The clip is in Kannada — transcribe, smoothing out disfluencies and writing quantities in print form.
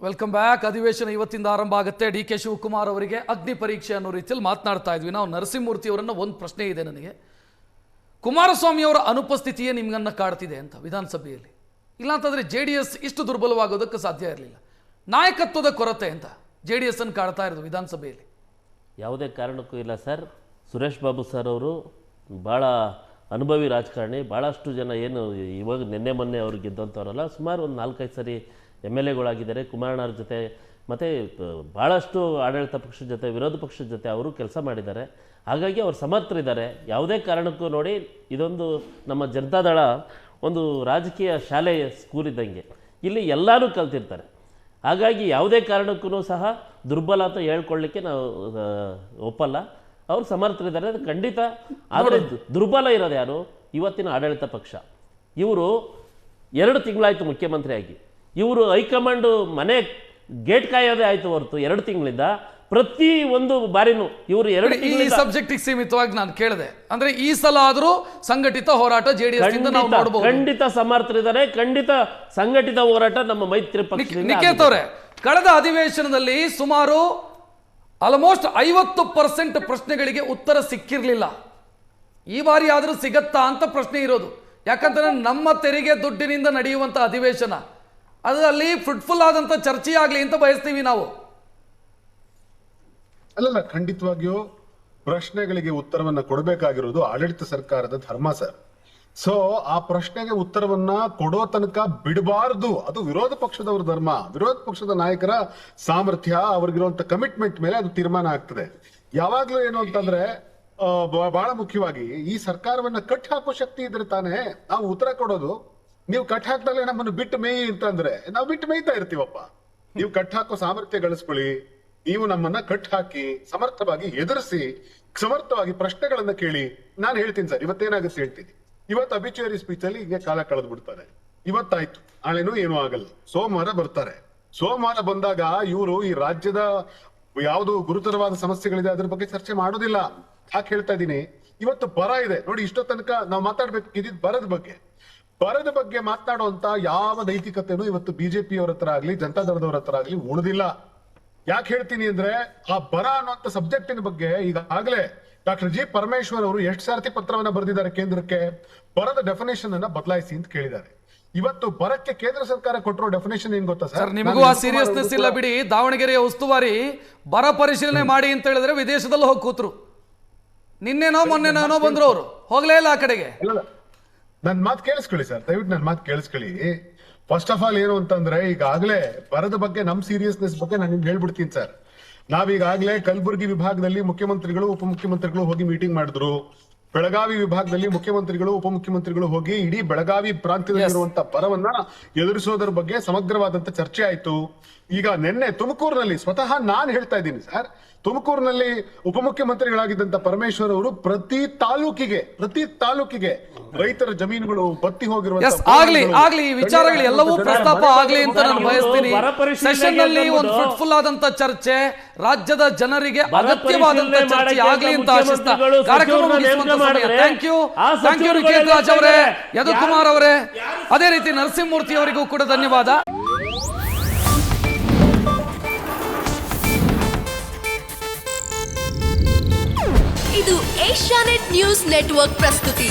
Welcome back. ಅಧಿವೇಶನ ಇವತ್ತಿಂದ ಆರಂಭ ಆಗುತ್ತೆ. ಡಿ ಕೆ ಶಿವಕುಮಾರ್ ಅವರಿಗೆ ಅಗ್ನಿ ಪರೀಕ್ಷೆ ಅನ್ನೋ ರೀತಿಯಲ್ಲಿ ಮಾತನಾಡ್ತಾ ಇದ್ವಿ ನಾವು. ನರಸಿಂಹಮೂರ್ತಿ ಅವರನ್ನ ಒಂದು ಪ್ರಶ್ನೆ ಇದೆ ನನಗೆ. ಕುಮಾರಸ್ವಾಮಿ ಅವರ ಅನುಪಸ್ಥಿತಿಯೇ ನಿಮ್ಗನ್ನ ಕಾಡ್ತಿದೆ ಅಂತ ವಿಧಾನಸಭೆಯಲ್ಲಿ. ಇಲ್ಲಾಂತಂದ್ರೆ JDS ಇಷ್ಟು ದುರ್ಬಲವಾಗೋದಕ್ಕೆ ಸಾಧ್ಯ ಇರಲಿಲ್ಲ. ನಾಯಕತ್ವದ ಕೊರತೆ ಅಂತ JDS ಅನ್ನು ಕಾಡ್ತಾ ಇರೋದು ವಿಧಾನಸಭೆಯಲ್ಲಿ. ಯಾವುದೇ ಕಾರಣಕ್ಕೂ ಇಲ್ಲ ಸರ್. ಸುರೇಶ್ ಬಾಬು ಸರ್ ಅವರು ಭಾಳ ಅನುಭವಿ ರಾಜಕಾರಣಿ. ಭಾಳಷ್ಟು ಜನ ಏನು ಇವಾಗ ನಿನ್ನೆ ಮೊನ್ನೆ ಅವ್ರು ಗೆದ್ದಂಥವ್ರಲ್ಲ, ಸುಮಾರು ಒಂದು 4-5 ಸರಿ MLAಗಳಾಗಿದ್ದಾರೆ ಕುಮಾರಣ್ಣವ್ರ ಜೊತೆ. ಮತ್ತು ಭಾಳಷ್ಟು ಆಡಳಿತ ಪಕ್ಷದ ಜೊತೆ ವಿರೋಧ ಪಕ್ಷದ ಜೊತೆ ಅವರು ಕೆಲಸ ಮಾಡಿದ್ದಾರೆ. ಹಾಗಾಗಿ ಅವ್ರು ಸಮರ್ಥರಿದ್ದಾರೆ. ಯಾವುದೇ ಕಾರಣಕ್ಕೂ ನೋಡಿ, ಇದೊಂದು ನಮ್ಮ ಜನತಾದಳ ಒಂದು ರಾಜಕೀಯ ಶಾಲೆ ಸ್ಕೂಲ್ ಇದ್ದಂಗೆ. ಇಲ್ಲಿ ಎಲ್ಲರೂ ಕಲ್ತಿರ್ತಾರೆ. ಹಾಗಾಗಿ ಯಾವುದೇ ಕಾರಣಕ್ಕೂ ಸಹ ದುರ್ಬಲ ಅಂತ ಹೇಳ್ಕೊಳ್ಳಿಕ್ಕೆ ನಾವು ಒಪ್ಪಲ್ಲ. ಅವ್ರು ಸಮರ್ಥರಿದ್ದಾರೆ, ಅದು ಖಂಡಿತ. ಆದರೆ ದುರ್ಬಲ ಇರೋದು ಯಾರು? ಇವತ್ತಿನ ಆಡಳಿತ ಪಕ್ಷ. ಇವರು 2 ತಿಂಗಳಾಯಿತು ಮುಖ್ಯಮಂತ್ರಿ ಆಗಿ. ಇವರು ಹೈಕಮಾಂಡು ಮನೆ ಗೇಟ್ ಕಾಯೋದೇ ಆಯಿತು ಹೊರತು 2 ತಿಂಗಳಿಂದ ಪ್ರತಿ ಒಂದು ಬಾರಿನೂ ಇವರು 2 ತಿಂಗಳ ಈ ಸಬ್ಜೆಕ್ಟಿಗೆ ಸೀಮಿತವಾಗಿ ನಾನು ಕೇಳಿದೆ. ಅಂದ್ರೆ ಈ ಸಲ ಆದರೂ ಸಂಘಟಿತ ಹೋರಾಟ JDS ಇಂದ ನಾವು ನೋಡಬಹುದು. ಖಂಡಿತ ಸಮರ್ಥರಿದ್ದಾರೆ, ಖಂಡಿತ ಸಂಘಟಿತ ಹೋರಾಟ ನಮ್ಮ ಮೈತ್ರಿ ಪಕ್ಷದಿಂದ. ನಿಖೇತ್ ಅವರೇ, ಕಳೆದ ಅಧಿವೇಶನದಲ್ಲಿ ಸುಮಾರು ಆಲ್ಮೋಸ್ಟ್ 50% ಪ್ರಶ್ನೆಗಳಿಗೆ ಉತ್ತರ ಸಿಕ್ಕಿರಲಿಲ್ಲ. ಈ ಬಾರಿ ಆದರೂ ಸಿಗತ್ತಾ ಅಂತ ಪ್ರಶ್ನೆ ಇರೋದು. ಯಾಕಂತಂದ್ರೆ ನಮ್ಮ ತೆರಿಗೆ ದುಡ್ಡಿನಿಂದ ನಡೆಯುವಂತ ಅಧಿವೇಶನ, ಅದರಲ್ಲಿ ಫ್ರೂಟ್ಫುಲ್ ಆದಂತ ಚರ್ಚೆ ಆಗಲಿ ಅಂತ ಬಯಸ್ತೀವಿ ನಾವು. ಅಲ್ಲಲ್ಲ, ಖಂಡಿತವಾಗಿಯೂ ಪ್ರಶ್ನೆಗಳಿಗೆ ಉತ್ತರವನ್ನ ಕೊಡಬೇಕಾಗಿರೋದು ಆಡಳಿತ ಸರ್ಕಾರದ ಧರ್ಮ ಸರ್. ಸೊ ಆ ಪ್ರಶ್ನೆಗೆ ಉತ್ತರವನ್ನ ಕೊಡೋ ತನಕ ಬಿಡಬಾರ್ದು. ಅದು ವಿರೋಧ ಪಕ್ಷದವರ ಧರ್ಮ, ವಿರೋಧ ಪಕ್ಷದ ನಾಯಕರ ಸಾಮರ್ಥ್ಯ, ಅವ್ರಿಗಿರುವಂತ ಕಮಿಟ್ಮೆಂಟ್ ಮೇಲೆ ಅದು ತೀರ್ಮಾನ ಆಗ್ತದೆ. ಯಾವಾಗ್ಲೂ ಏನು ಅಂತಂದ್ರೆ ಬಹಳ ಮುಖ್ಯವಾಗಿ ಈ ಸರ್ಕಾರವನ್ನ ಕಟ್ ಹಾಕೋ ಶಕ್ತಿ ಇದ್ರೆ ತಾನೇ ನಾವು ಉತ್ತರ ಕೊಡೋದು. ನೀವು ಕಟ್ ಹಾಕ್ದಾಗಲೇ ನಮ್ಮನ್ನು ಬಿಟ್ಟು ಮೇಯಿ ಅಂತಂದ್ರೆ ನಾವು ಬಿಟ್ಟು ಮೇಯ್ತಾ ಇರ್ತೀವಪ್ಪ. ನೀವು ಕಟ್ ಹಾಕೋ ಸಾಮರ್ಥ್ಯ ಗಳಿಸ್ಕೊಳ್ಳಿ. ನೀವು ನಮ್ಮನ್ನ ಕಟ್ ಹಾಕಿ ಸಮರ್ಥವಾಗಿ ಎದುರಿಸಿ ಸಮರ್ಥವಾಗಿ ಪ್ರಶ್ನೆಗಳನ್ನ ಕೇಳಿ. ನಾನು ಹೇಳ್ತೀನಿ ಸರ್, ಇವತ್ತೇನಾಗುತ್ತೆ ಹೇಳ್ತೀನಿ. ಇವತ್ತು ಅಬಿಚುವರಿ ಸ್ಪೀಚ್ ಅಲ್ಲಿ ಹೀಗೆ ಕಾಲ ಕಳೆದು ಬಿಡ್ತಾರೆ. ಇವತ್ತಾಯ್ತು, ನಾಳೆನೂ ಏನೂ ಆಗಲ್ಲ. ಸೋಮವಾರ ಬರ್ತಾರೆ. ಸೋಮವಾರ ಬಂದಾಗ ಇವರು ಈ ರಾಜ್ಯದ ಯಾವುದು ಗುರುತರವಾದ ಸಮಸ್ಯೆಗಳಿದೆ ಅದ್ರ ಬಗ್ಗೆ ಚರ್ಚೆ ಮಾಡೋದಿಲ್ಲ. ಯಾಕೆ ಹೇಳ್ತಾ ಇದ್ದೀನಿ, ಇವತ್ತು ಬರ ಇದೆ ನೋಡಿ. ಇಷ್ಟೋ ತನಕ ನಾವು ಮಾತಾಡ್ಬೇಕು ಇದ್ದಿದ್ದು ಬರದ ಬಗ್ಗೆ ಮಾತನಾಡುವಂತ ಯಾವ ನೈತಿಕತೆನೂ ಇವತ್ತು ಬಿಜೆಪಿಯವರ ಹತ್ರ ಆಗ್ಲಿ ಜನತಾದಳದವರ ಹತ್ರ ಆಗ್ಲಿ ಉಳಿದಿಲ್ಲ. ಯಾಕೆ ಹೇಳ್ತೀನಿ ಅಂದ್ರೆ, ಆ ಬರ ಅನ್ನುವಂತ ಸಬ್ಜೆಕ್ಟಿನ ಬಗ್ಗೆ ಈಗಾಗಲೇ ಡಾಕ್ಟರ್ ಜಿ ಪರಮೇಶ್ವರ್ ಅವರು ಎಷ್ಟು ಸಾರ್ತಿ ಪತ್ರವನ್ನ ಬರೆದಿದ್ದಾರೆ ಕೇಂದ್ರಕ್ಕೆ. ಬರದ ಡೆಫಿನೇಷನ್ ಅನ್ನ ಬದಲಾಯಿಸಿ ಅಂತ ಕೇಳಿದ್ದಾರೆ. ಇವತ್ತು ಬರಕ್ಕೆ ಕೇಂದ್ರ ಸರ್ಕಾರ ಕೊಟ್ಟಿರೋ ಡೆಫಿನೇಷನ್ ಏನ್ ಗೊತ್ತಾ ಸರ್? ನಿಮಗೂ ಆ ಸೀರಿಯಸ್ನೆಸ್ ಇಲ್ಲ ಬಿಡಿ. ದಾವಣಗೆರೆಯ ಉಸ್ತುವಾರಿ ಬರ ಪರಿಶೀಲನೆ ಮಾಡಿ ಅಂತ ಹೇಳಿದ್ರೆ ವಿದೇಶದಲ್ಲಿ ಹೋಗಿ ಕೂತ್ರು. ನಿನ್ನೆನೋ ಮೊನ್ನೆನೋ ಬಂದ್ರು, ಅವರು ಹೋಗ್ಲೇ ಇಲ್ಲ ಆ ಕಡೆಗೆ. ನನ್ ಮಾತು ಕೇಳಿಸ್ಕೊಳ್ಳಿ ಸರ್, ದಯವಿಟ್ಟು ನನ್ ಮಾತು ಕೇಳಿಸ್ಕೊಳ್ಳಿ. ಫಸ್ಟ್ ಆಫ್ ಆಲ್ ಏನು ಅಂತಂದ್ರೆ, ಈಗಾಗಲೇ ಬರದ ಬಗ್ಗೆ ನಮ್ ಸೀರಿಯಸ್ನೆಸ್ ಬಗ್ಗೆ ನಾನು ನಿಮ್ಗೆ ಹೇಳ್ಬಿಡ್ತೀನಿ ಸರ್. ನಾವೀಗಾಗಲೇ ಕಲಬುರಗಿ ವಿಭಾಗದಲ್ಲಿ ಮುಖ್ಯಮಂತ್ರಿಗಳು ಉಪಮುಖ್ಯಮಂತ್ರಿಗಳು ಹೋಗಿ ಮೀಟಿಂಗ್ ಮಾಡಿದ್ರು. ಬೆಳಗಾವಿ ವಿಭಾಗದಲ್ಲಿ ಮುಖ್ಯಮಂತ್ರಿಗಳು ಉಪಮುಖ್ಯಮಂತ್ರಿಗಳು ಹೋಗಿ ಇಡೀ ಬೆಳಗಾವಿ ಪ್ರಾಂತ್ಯದಲ್ಲಿರುವಂತ ಬರವನ್ನ ಎದುರಿಸೋದ್ರ ಬಗ್ಗೆ ಸಮಗ್ರವಾದಂತ ಚರ್ಚೆ ಆಯ್ತು. ಈಗ ನಿನ್ನೆ ತುಮಕೂರಿನಲ್ಲಿ ಸ್ವತಃ ನಾನ್ ಹೇಳ್ತಾ ಇದ್ದೀನಿ ಸರ್, ತುಮಕೂರಿನಲ್ಲಿ ಉಪಮುಖ್ಯಮಂತ್ರಿಗಳಾಗಿದ್ದಂತ ಪರಮೇಶ್ವರ್ ಅವರು ಪ್ರತಿ ತಾಲೂಕಿಗೆ ರೈತರ ಜಮೀನುಗಳು ಬತ್ತಿ ಆಗ್ಲಿ ಈ ವಿಚಾರಗಳು ಎಲ್ಲವೂ ಪ್ರಸ್ತಾಪ ಆಗ್ಲಿ ಅಂತ ನಾನು ಬಯಸ್ತೀನಿ. ಸೆಷನ್ ನಲ್ಲಿ ಒಂದು ಫ್ರೂಟ್ಫುಲ್ ಆದಂತ ಚರ್ಚೆ, ರಾಜ್ಯದ ಜನರಿಗೆ ಅಗತ್ಯವಾದಂತ ಚರ್ಚೆ ಆಗ್ಲಿ ಅಂತ ಆಶಿಸ್ತಾ ಕಾರ್ಯಕ್ರಮ ಮುಗಿಸುವಂತ ಸಮಯ. ಥ್ಯಾಂಕ್ ಯು ನಿಖೇತ್ ರಾಜ್ ಅವರೇ, ಯದುಕುಮಾರ್ ಅವರೇ, ಅದೇ ರೀತಿ ನರಸಿಂಹಮೂರ್ತಿ ಅವರಿಗೂ ಕೂಡ ಧನ್ಯವಾದ. ಇದು ಏಷ್ಯಾನೆಟ್ ನ್ಯೂಸ್ ನೆಟ್ವರ್ಕ್ ಪ್ರಸ್ತುತಿ.